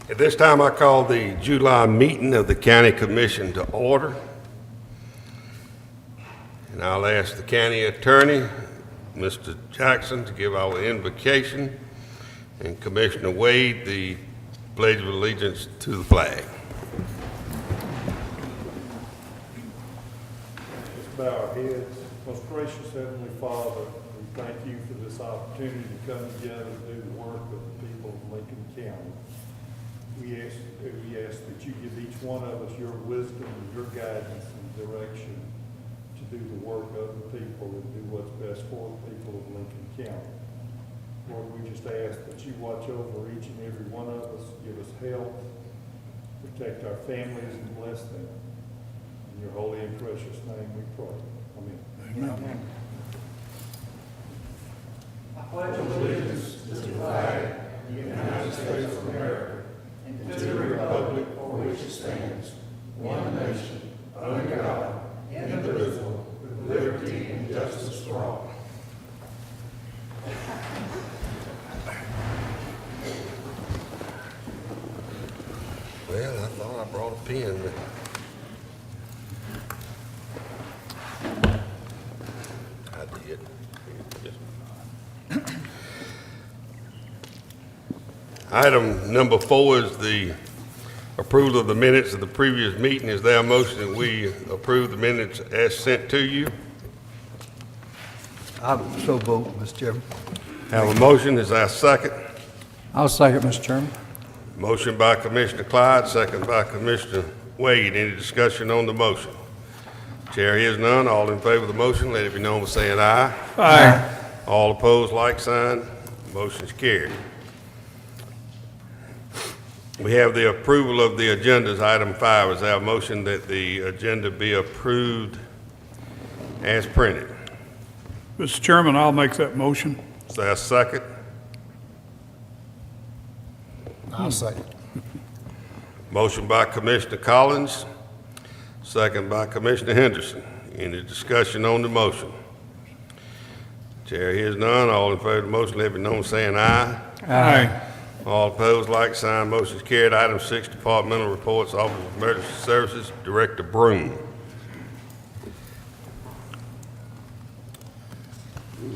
At this time, I call the July meeting of the County Commission to order. And I'll ask the county attorney, Mr. Jackson, to give our invocation, and Commissioner Wade the Pledge of Allegiance to the flag. Let's bow our heads. Most gracious Heavenly Father, we thank you for this opportunity to come together to do the work of the people of Lincoln County. We ask that you give each one of us your wisdom and your guidance and direction to do the work of the people and do what's best for the people of Lincoln County. Lord, we just ask that you watch over each and every one of us, give us health, protect our families, and bless them. In your holy and precious name we pray. Amen. Amen. I pledge allegiance to the flag of the United States of America and to the republic for which it stands, one nation, under God, indivisible, with liberty and justice for all. Well, I thought I brought a pen, but I did. Item number 4 is the approval of the minutes of the previous meeting. Is there a motion that we approve the minutes as sent to you? I so vote, Mr. Chairman. Have a motion. Is there a second? I'll second, Mr. Chairman. Motion by Commissioner Clyde, second by Commissioner Wade. Any discussion on the motion? Chair hears none. All in favor of the motion, let it be known by saying aye. Aye. All opposed, like sign. Motion's carried. We have the approval of the agendas, item 5. Is there a motion that the agenda be approved as printed? Mr. Chairman, I'll make that motion. Is there a second? I'll second. Motion by Commissioner Collins, second by Commissioner Henderson. Any discussion on the motion? Chair hears none. All in favor of the motion, let it be known by saying aye. Aye. All opposed, like sign. Motion's carried. Item 6, departmental reports, Office of Emergency Services, Director Broom.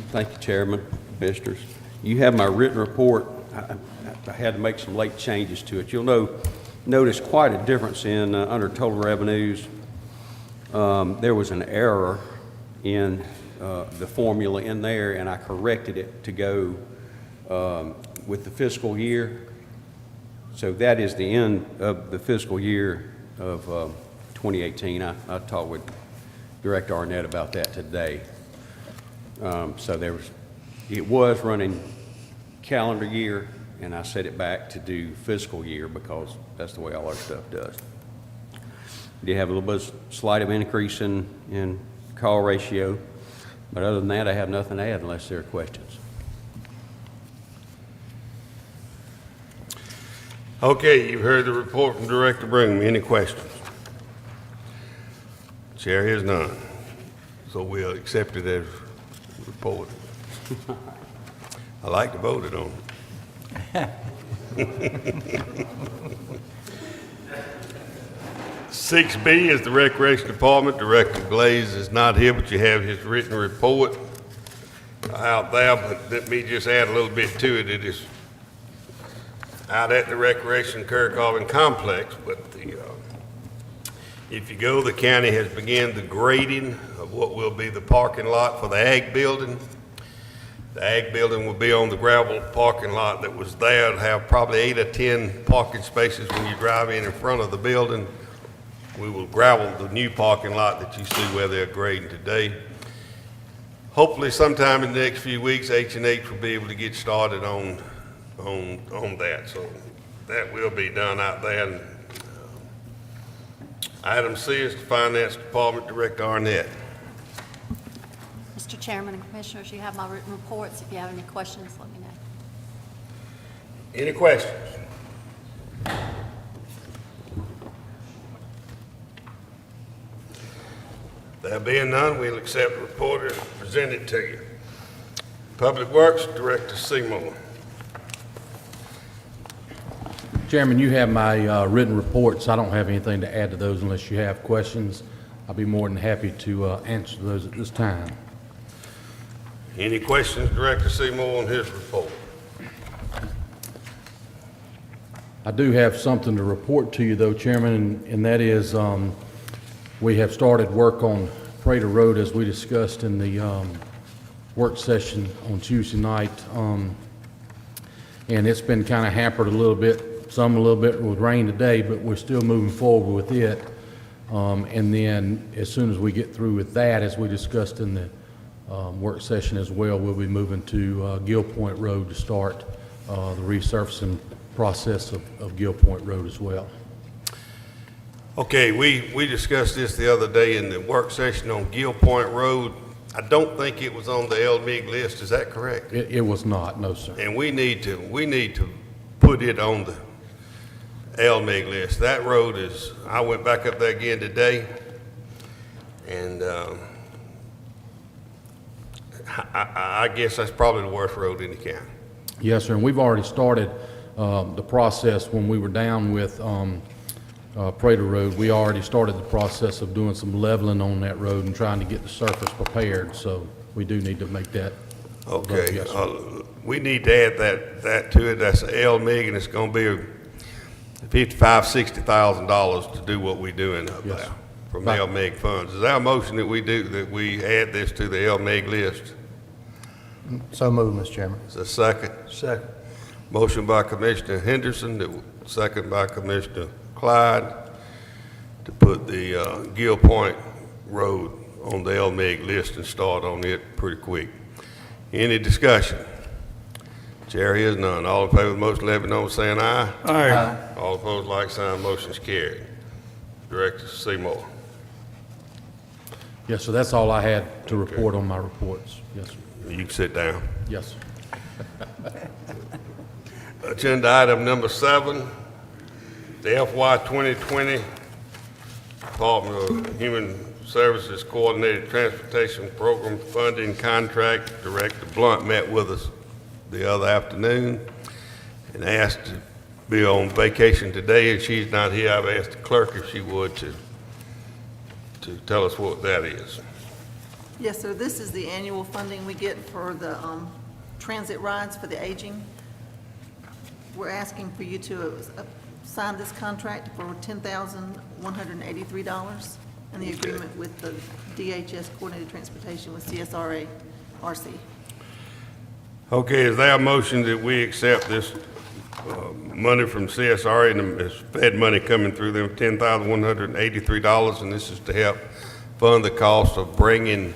Thank you, Chairman, Commissioners. You have my written report. I had to make some late changes to it. You'll notice quite a difference in under total revenues. There was an error in the formula in there, and I corrected it to go with the fiscal year. So that is the end of the fiscal year of 2018. I talked with Director Arnett about that today. So it was running calendar year, and I set it back to do fiscal year because that's the way all our stuff does. We did have a little bit slight of increase in call ratio, but other than that, I have nothing to add unless there are questions. Okay, you've heard the report from Director Broom. Any questions? Chair hears none. So we'll accept it as reported. I like to vote it on. 6B is the Recreation Department. Director Glaze is not here, but you have his written report out there. But let me just add a little bit to it. It is out at the Recreation Kerr-Carvin Complex, but if you go, the county has begun the grading of what will be the parking lot for the Ag Building. The Ag Building will be on the gravel parking lot that was there. It'll have probably 8 or 10 parking spaces when you drive in front of the building. We will gravel the new parking lot that you see where they're grading today. Hopefully sometime in the next few weeks, H&H will be able to get started on that. So that will be done out there. And, item C is the Finance Department, Director Arnett. Mr. Chairman and Commissioners, you have my written reports. If you have any questions, let me know. Any questions? There being none, we'll accept the report as presented to you. Public Works, Director Seymour. Chairman, you have my written reports. I don't have anything to add to those unless you have questions. I'll be more than happy to answer those at this time. Any questions, Director Seymour, on his report? I do have something to report to you, though, Chairman, and that is we have started work on Prater Road, as we discussed in the work session on Tuesday night. And it's been kind of hampered a little bit with rain today, but we're still moving forward with it. And then as soon as we get through with that, as we discussed in the work session as well, we'll be moving to Gill Point Road to start the resurfacing process of Gill Point Road as well. Okay, we discussed this the other day in the work session on Gill Point Road. I don't think it was on the LMIG list, is that correct? It was not, no, sir. And we need to put it on the LMIG list. That road is, I went back up there again today, and I guess that's probably the worst road in the county. Yes, sir, and we've already started the process when we were down with Prater Road. We already started the process of doing some leveling on that road and trying to get the surface prepared, so we do need to make that. Okay, Yes, sir. we need to add that to it. That's a LMIG, and it's gonna be $55,000-$60,000 to do what we doing up Yes, there sir. from Right. LMIG funds. Is there a motion that we add this to the LMIG list? So moved, Mr. Chairman. Is there a second? Second. Motion by Commissioner Henderson, second by Commissioner Clyde, to put the Gill Point Road on the LMIG list and start on it pretty quick. Any discussion? Chair hears none. All in favor of the motion, let me know by saying aye. Aye. All opposed, like sign. Motion's carried. Director Seymour. Yes, sir, that's all I had to report on my reports. Yes, sir. You can sit down. Yes, sir. Agenda item number 7, the FY 2020 Department of Human Services Coordinated Transportation Program Funding Contract. Director Blunt met with us the other afternoon and asked to be on vacation today, and she's not here. I've asked the clerk if she would to tell us what that is. Yes, sir, this is the annual funding we get for the transit rides for the aging. We're asking for you to sign this contract for $10,183 and the agreement with the DHS Coordinated Transportation with CSRA RC. Okay, is there a motion that we accept this money from CSRA, and it's Fed money coming through them, $10,183, and this is to help fund the cost of bringing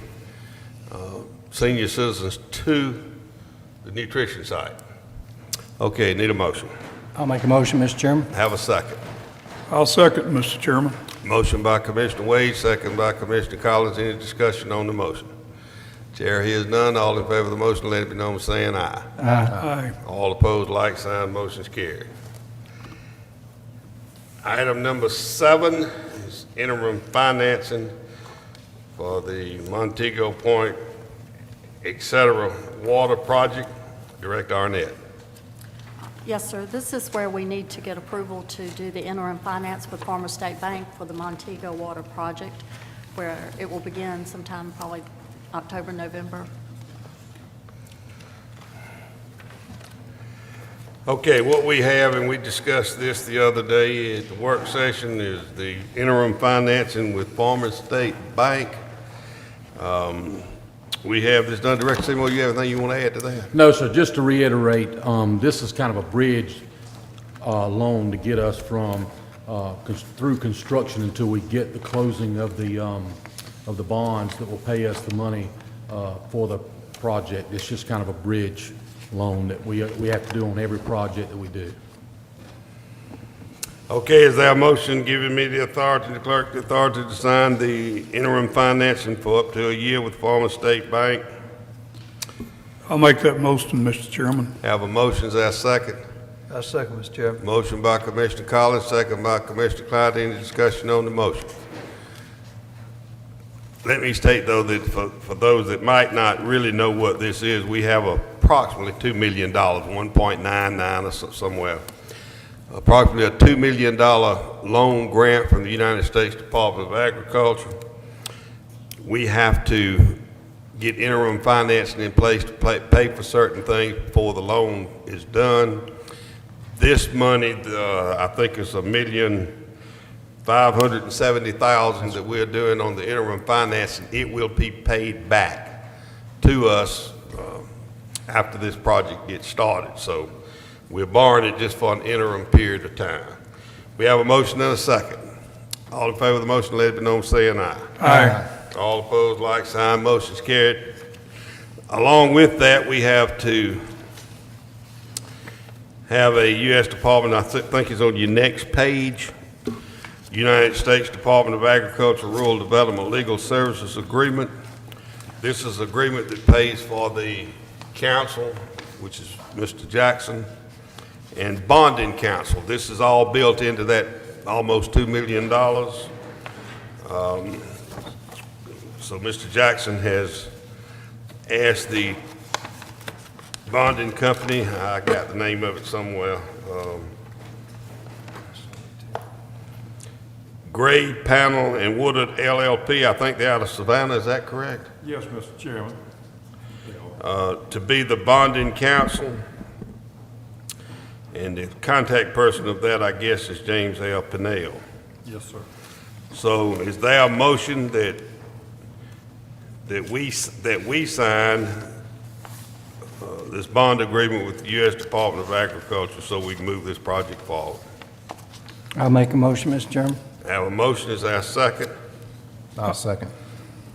senior citizens to the nutrition site? Okay, need a motion. I'll make a motion, Mr. Chairman. Have a second. I'll second, Mr. Chairman. Motion by Commissioner Wade, second by Commissioner Collins. Any discussion on the motion? Chair hears none. All in favor of the motion, let it be known by saying aye. Aye. All opposed, like sign. Motion's carried. Item number 7 is interim financing for the Montego Point, etc. water project. Director Arnett. Yes, sir. This is where we need to get approval to do the interim finance with Farmer State Bank for the Montego Water Project, where it will begin sometime probably October, November. Okay, what we have, and we discussed this the other day at the work session, is the interim financing with Farmer State Bank. We have this done. Director Seymour, you have anything you want to add to that? No, sir, just to reiterate, this is kind of a bridge loan to get us from, through construction until we get the closing of the bonds that will pay us the money for the project. It's just kind of a bridge loan that we have to do on every project that we do. Okay, is there a motion giving me the authority, the clerk, the authority to sign the interim financing for up to a year with Farmer State Bank? I'll make that motion, Mr. Chairman. Have a motion, is there a second? I second, Mr. Chairman. Motion by Commissioner Collins, second by Commissioner Clyde. Any discussion on the motion? Let me state, though, that for those that might not really know what this is, we have approximately $2 million, 1.99 or somewhere, approximately a $2 million loan grant from the United States Department of Agriculture. We have to get interim financing in place to pay for certain things before the loan is done. This money, I think it's $1,570,000 that we're doing on the interim financing. It will be paid back to us after this project gets started. So we're borrowing it just for an interim period of time. We have a motion and a second. All in favor of the motion, let it be known by saying aye. Aye. All opposed, like sign, motion's carried. Along with that, we have to have a U.S. Department, I think it's on your next page, United States Department of Agriculture Rural Development Legal Services Agreement. This is an agreement that pays for the counsel, which is Mr. Jackson, and bonding counsel. This is all built into that almost $2 million. So Mr. Jackson has asked the bonding company, I got the name of it somewhere, Gray Panel and Woodard LLP, I think they're out of Savannah, is that correct? Yes, Mr. Chairman. To be the bonding counsel. And the contact person of that, I guess, is James L. Pinnell. Yes, sir. So is there a motion that we sign this bond agreement with the U.S. Department of Agriculture so we can move this project forward? I'll make a motion, Mr. Chairman. Have a motion, is there a second? I'll second.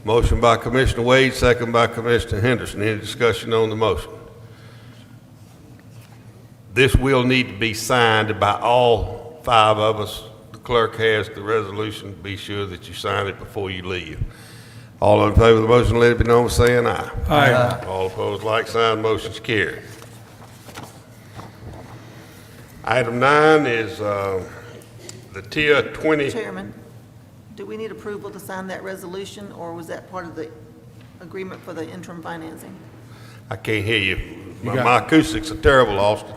Motion by Commissioner Wade, second by Commissioner Henderson. Any discussion on the motion? This will need to be signed by all 5 of us. The clerk has the resolution. Be sure that you sign it before you leave. All in favor of the motion, let it be known by saying aye. Aye. All opposed, like sign, motion's carried. Item 9 is the Tier 20. Chairman, do we need approval to sign that resolution, or was that part of the agreement for the interim financing? I can't hear you. You got- My acoustics are terrible, Austin.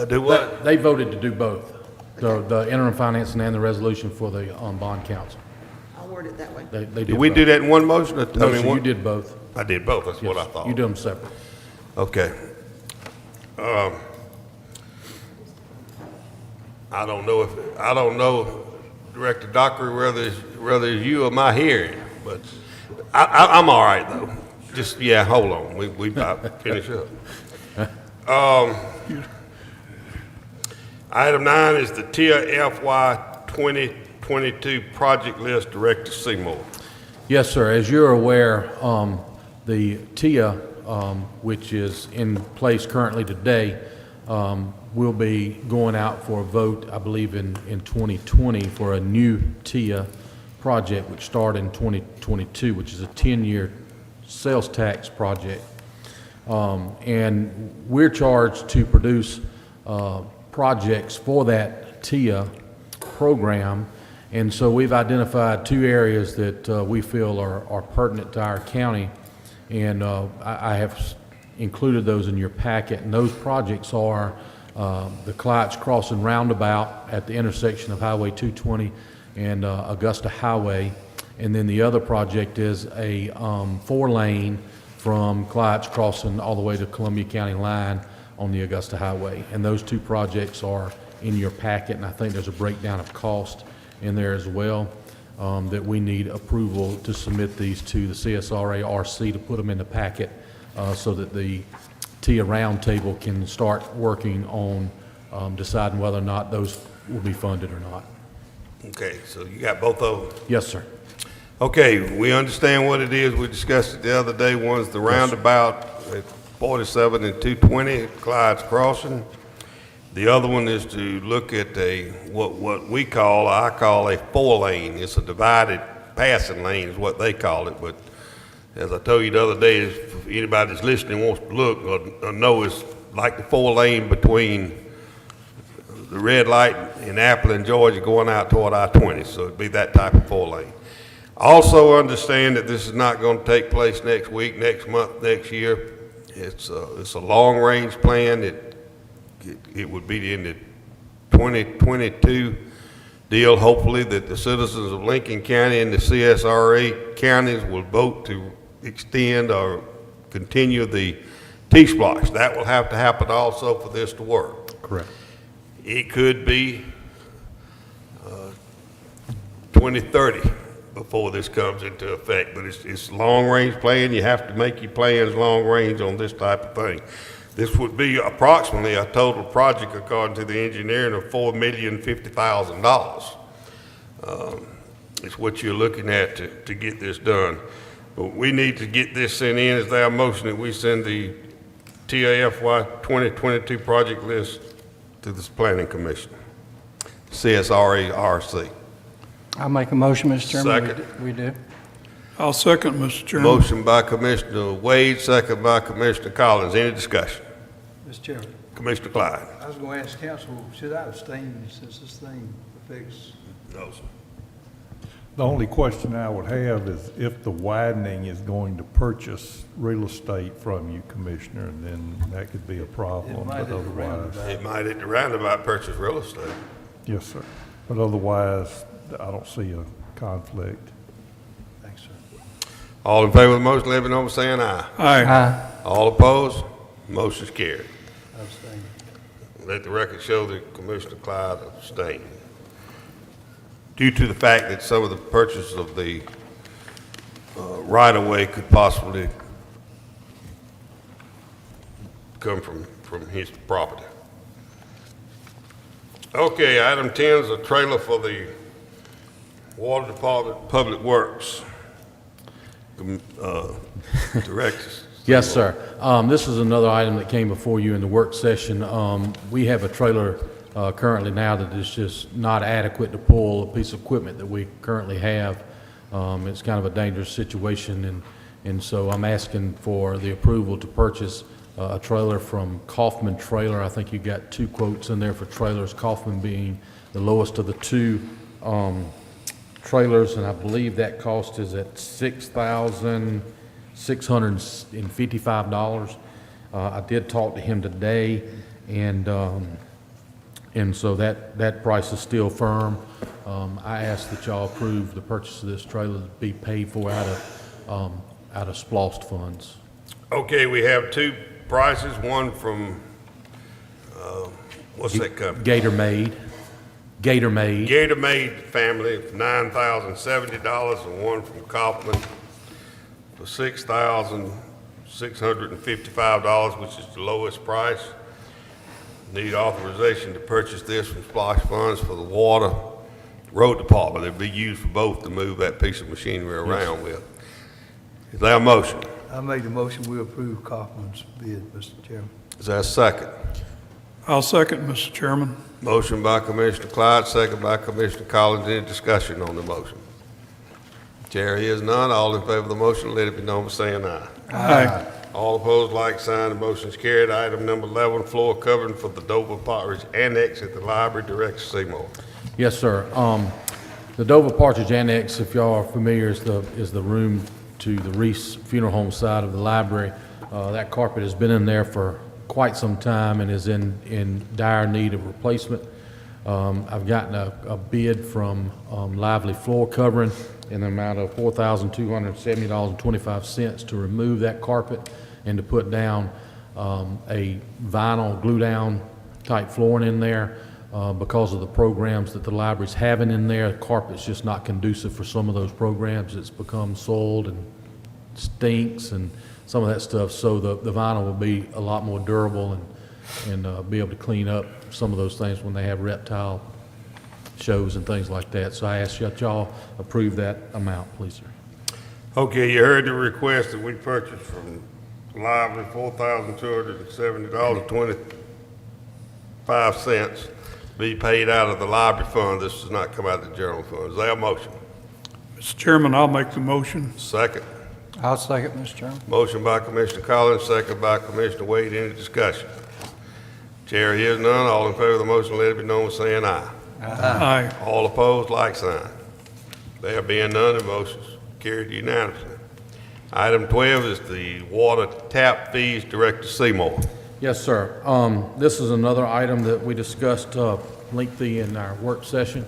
Do what? They voted to do both, the interim financing and the resolution for the bond council. I'll word it that way. They did Did we both. do that in one motion? No, sir, you did both. I did both, that's what I Yes, thought. You do them separate. Okay. I don't know, Director Dockery, whether it's you or my hearing, but I'm all right though. Just, yeah, hold on, we about finish up. Item 9 is the TIA FY 2022 project list, Director Seymour. Yes, sir. As you're aware, the TIA, which is in place currently today, will be going out for a vote, I believe, in 2020 for a new TIA project, which started in 2022, which is a 10-year sales tax project. And we're charged to produce projects for that TIA program. And so we've identified 2 areas that we feel are pertinent to our county. And I have included those in your packet. And those projects are the Clyde's Crossing Roundabout at the intersection of Highway 220 and Augusta Highway. And then the other project is a 4-lane from Clyde's Crossing all the way to Columbia County line on the Augusta Highway. And those 2 projects are in your packet, and I think there's a breakdown of cost in there as well, that we need approval to submit these to the CSRA RC to put them in the packet so that the TIA roundtable can start working on deciding whether or not those will be funded or not. Okay, so you got both of them? Yes, sir. Okay, we understand what it is. We discussed it the other day. One's the roundabout at 47 and 220 at Clyde's Crossing. The other one is to look at what I call a 4-lane. It's a divided passing lane is what they call it. But as I told you the other day, if anybody that's listening wants to look or know, it's like the 4-lane between the red light in Appleton, Georgia, going out toward I-20. So it'd be that type of 4-lane. Also understand that this is not going to take place next week, next month, next year. It's a long-range plan. It would be in the 2022 deal, hopefully, that the citizens of Lincoln County and the CSRA counties will vote to extend or continue the T-Splosh. That will have to happen also for this to work. Correct. It could be 2030 before this comes into effect, but it's long-range plan. You have to make your plans long-range on this type of thing. This would be approximately a total project, according to the engineering, of $4,050,000. It's what you're looking at to get this done. But we need to get this sent in. Is there a motion that we send the TAFY 2022 project list to this planning commission? CSRA RC. I'll make a motion, Mr. Chairman. Second. We do. I'll second, Mr. Chairman. Motion by Commissioner Wade, second by Commissioner Collins. Any discussion? Mr. Chairman, Commissioner Clyde? I was going to ask council, should I abstain since this thing affects? No, sir. The only question I would have is if the widening is going to purchase real estate from you, Commissioner, then that could be a problem, It might but at the otherwise. roundabout. It might at the roundabout purchase real estate. Yes, sir. But otherwise, I don't see a conflict. Thanks, sir. All in favor of the motion, let me know by saying aye. Aye. Aye. All opposed? Motion's carried. Abstain. Let the record show that Commissioner Clyde abstained. Due to the fact that some of the purchase of the right-of-way could possibly come from his property. Okay, item 10 is a trailer for the Water Department Public Works. Directors. Yes, sir. This is another item that came before you in the work session. We have a trailer currently now that is just not adequate to pull a piece of equipment that we currently have. It's kind of a dangerous situation, and so I'm asking for the approval to purchase a trailer from Kaufman Trailer. I think you got two quotes in there for trailers, Kaufman being the lowest of the two trailers, and I believe that cost is at $6,655. I did talk to him today, and so that price is still firm. I ask that y'all approve the purchase of this trailer to be paid for out of SPLOST funds. Okay, we have two prices, one from, what's that company? Gator Made. Gator Made family, $9,070, and one from Kaufman for $6,655, which is the lowest price. Need authorization to purchase this from splash funds for the water road department. It'd be used for both to move that piece of machinery around with. Is there a motion? I make the motion, we approve Kaufman's bid, Mr. Chairman. Is there a second? I'll second, Mr. Chairman. Motion by Commissioner Clyde, second by Commissioner Collins. Any discussion on the motion? Chair hears none. All in favor of the motion, let it be known by saying aye. Aye. All opposed, like sign. The motion is carried. Item number 11, floor covering for the Dover Partridge Annex at the library. Director Seymour. Yes, sir. The Dover Partridge Annex, if y'all are familiar, is the room to the Reese Funeral Home side of the library. That carpet has been in there for quite some time and is in dire need of replacement. I've gotten a bid from Lively Floor Covering in the amount of $4,270.25 to remove that carpet and to put down a vinyl glue-down type flooring in there. Because of the programs that the library's having in there, the carpet's just not conducive for some of those programs. It's become soiled and stinks and some of that stuff, so the vinyl will be a lot more durable and be able to clean up some of those things when they have reptile shows and things like that. So I ask that y'all approve that amount, please, sir. Okay, you heard the request that we purchased from Lively, $4,270.25 be paid out of the library fund. This does not come out of the general fund. Is there a motion? Mr. Chairman, I'll make the motion. Second. I'll second, Mr. Chairman. Motion by Commissioner Collins, second by Commissioner Wade. Any discussion? Chair hears none. All in favor of the motion, let it be known by saying aye. Aye. All opposed, like sign. There being none, the motion is carried unanimously. Item 12 is the water tap fees. Director Seymour. Yes, sir. This is another item that we discussed lengthy in our work session.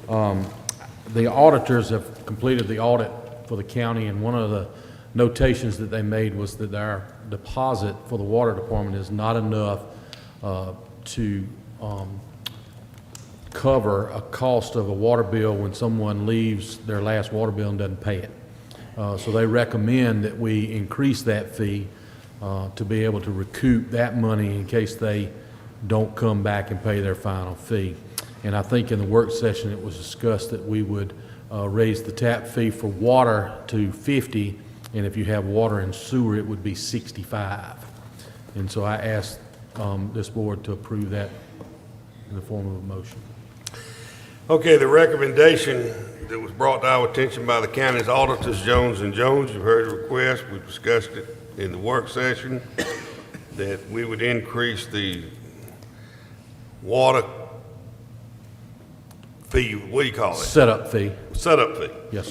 The auditors have completed the audit for the county, and one of the notations that they made was that our deposit for the water department is not enough to cover a cost of a water bill when someone leaves their last water bill and doesn't pay it. So they recommend that we increase that fee to be able to recoup that money in case they don't come back and pay their final fee. And I think in the work session, it was discussed that we would raise the tap fee for water to 50, and if you have water and sewer, it would be 65. And so I asked this board to approve that in the form of a motion. Okay, the recommendation that was brought to our attention by the county's auditors, Jones and Jones, you've heard the request, we discussed it in the work session, that we would increase the water fee, what do you call it? Setup fee. Setup fee. Yes,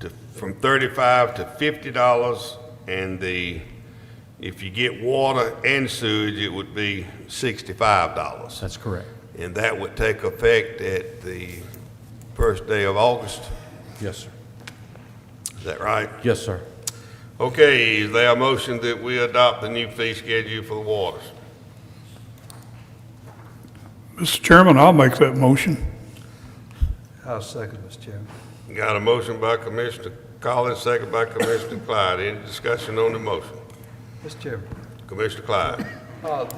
sir. From $35 to $50, and if you get water and sewage, it would be $65. That's correct. And that would take effect at the first day of August. Yes, sir. Is that right? Yes, sir. Okay, is there a motion that we adopt the new fee schedule for the waters? Mr. Chairman, I'll make that motion. I'll second, Mr. Chairman. Got a motion by Commissioner Collins, second by Commissioner Clyde. Any discussion on the motion? Mr. Chairman, Commissioner Clyde.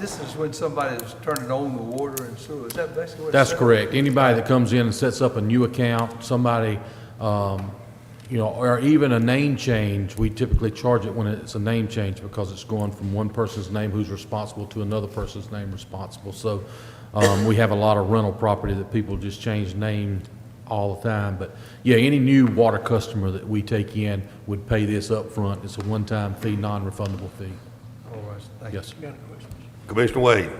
this is when somebody is turning on the water and sewer. Is that basically what it's That's saying? correct. Anybody that comes in and sets up a new account, somebody, or even a name change, we typically charge it when it's a name change because it's going from one person's name who's responsible to another person's name responsible. So we have a lot of rental property that people just change name all the time. But yeah, any new water customer that we take in would pay this up front. It's a one-time fee, non-refundable fee. All right, thank you. Yes, sir. Got a question. Commissioner Wade.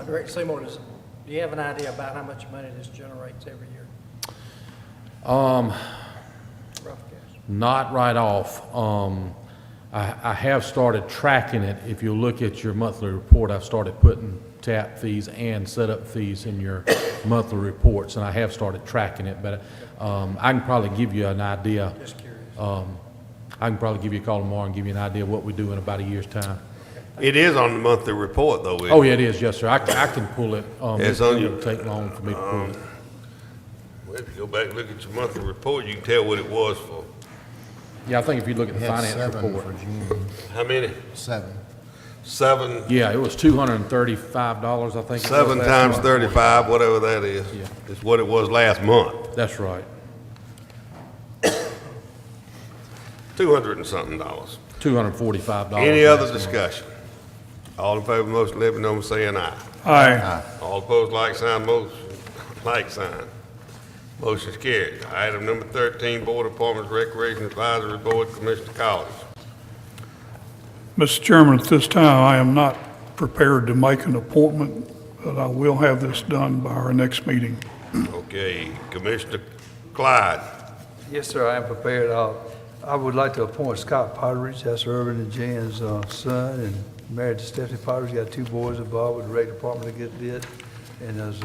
Director Seymour, do you have an idea about how much money this generates every year? Rough guess. Not right off. I have started tracking it. If you look at your monthly report, I've started putting tap fees and setup fees in your monthly reports, and I have started tracking it, but I can probably give you an idea. Just curious. I can probably give you a call tomorrow and give you an idea of what we do in about a year's time. It is on the monthly report, though. Oh, yeah, it is, yes, sir. I can pull it. It's on your- It'll take long for me to pull it. Well, if you go back and look at your monthly report, you can tell what it was for. Yeah, I think if you look at the We had finance 7 report. for June. How many? 7. 7, Yeah, it was $235, I think. it was 7 last times month. 35, whatever that is. Yeah. It's what it was last month, That's right. 200 and something dollars. $245. Any other last month. discussion? All in favor of the motion, let me know by saying aye. Aye. All opposed, like sign, motion, like sign. Motion's carried. Item number 13, Board of Appointments, Recreation Advisory Board, Commissioner Collins. Mr. Chairman, at this time, I am not prepared to make an appointment, but I will have this done by our next meeting. Okay, Commissioner Clyde. Yes, sir, I am prepared. I would like to appoint Scott Potteridge, that's Irvin and Jan's son, and married to Stephanie Potteridge. Got 2 boys involved with the rec department to get bid, and is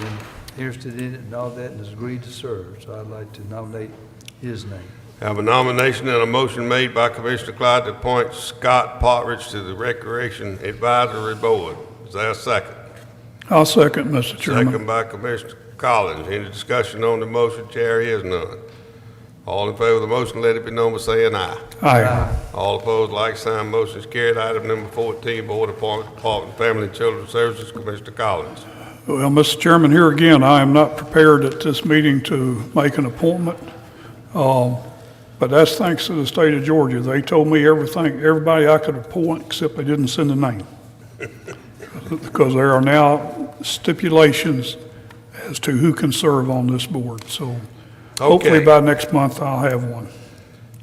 interested in it and all that, and has agreed to serve. So I'd like to nominate his name. Have a nomination and a motion made by Commissioner Clyde to appoint Scott Partridge to the Recreation Advisory Board. Is there a second? I'll second, Mr. Chairman. Second by Commissioner Collins. Any discussion on the motion? Chair hears none. All in favor of the motion, let it be known by saying aye. Aye. All opposed, like sign. Motion is carried. Item number 14, Board of Appointments, Department of Family and Children's Services, Commissioner Collins. Well, Mr. Chairman, here again, I am not prepared at this meeting to make an appointment. But that's thanks to the state of Georgia. They told me everybody I could appoint, except they didn't send a name. Because there are now stipulations as to who can serve on this board. So hopefully Okay. by next month, I'll have one.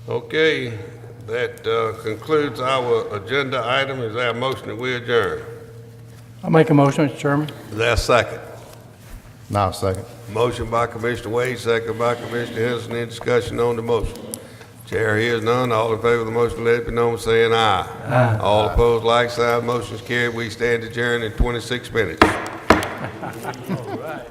Okay, that concludes our agenda item. Is there a motion that we adjourn? I'll make a motion, Mr. Chairman. Is there a second? Now, second. Motion by Commissioner Wade, second by Commissioner Henderson. Any discussion on the motion? Chair hears none. All in favor of the motion, let it be known by saying aye. Aye. All opposed, like sign. Motion's carried. We stand adjourned in 26 minutes. All right.